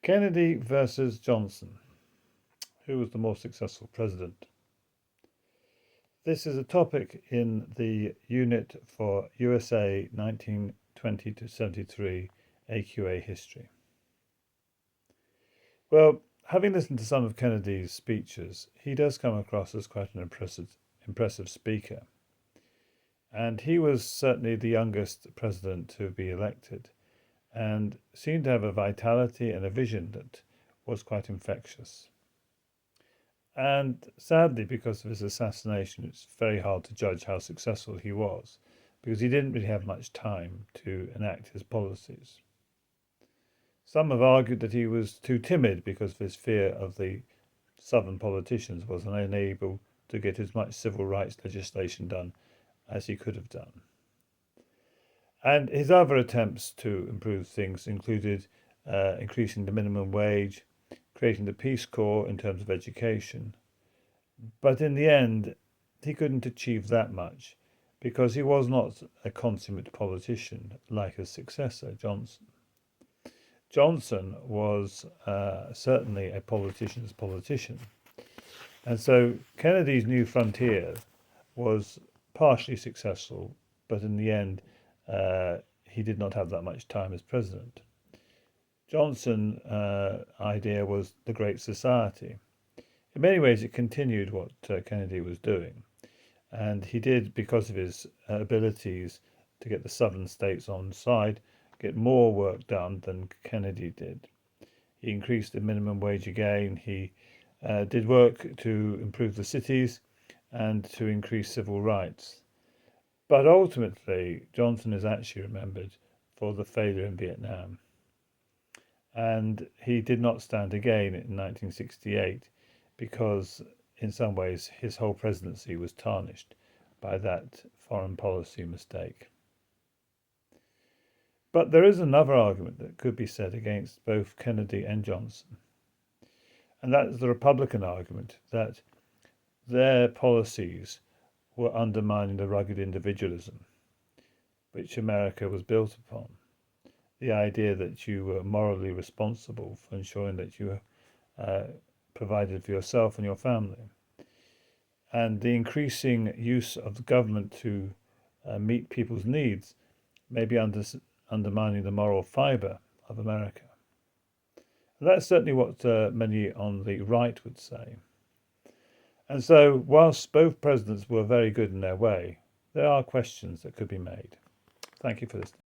Kennedy versus Johnson. Who was the more successful president? This is a topic in the unit for USA 1920 to 73 AQA history. Well, having listened to some of Kennedy's speeches, he does come across as quite an impressive speaker. And he was certainly the youngest president to be elected and seemed to have a vitality and a vision that was quite infectious. And sadly, because of his assassination, it's very hard to judge how successful he was, because he didn't really have much time to enact his policies. Some have argued that he was too timid because of his fear of the Southern politicians, was unable to get as much civil rights legislation done as he could have done. And his other attempts to improve things included increasing the minimum wage, creating the Peace Corps in terms of education. But in the end, he couldn't achieve that much because he was not a consummate politician like his successor, Johnson. Johnson was certainly a politician's politician. And so Kennedy's New Frontier was partially successful, but in the end, he did not have that much time as president. Johnson's idea was the Great Society. In many ways, it continued what Kennedy was doing. And he did, because of his abilities to get the southern states on side, get more work done than Kennedy did. He increased the minimum wage again. He did work to improve the cities and to increase civil rights. But ultimately, Johnson is actually remembered for the failure in Vietnam. And he did not stand again in 1968 because, in some ways, his whole presidency was tarnished by that foreign policy mistake. But there is another argument that could be said against both Kennedy and Johnson, and that is the Republican argument that their policies were undermining the rugged individualism which America was built upon. The idea that you were morally responsible for ensuring that you provided for yourself and your family. And the increasing use of the government to meet people's needs may be undermining the moral fibre of America. And that's certainly what many on the right would say. And so, whilst both presidents were very good in their way, there are questions that could be made. Thank you for listening.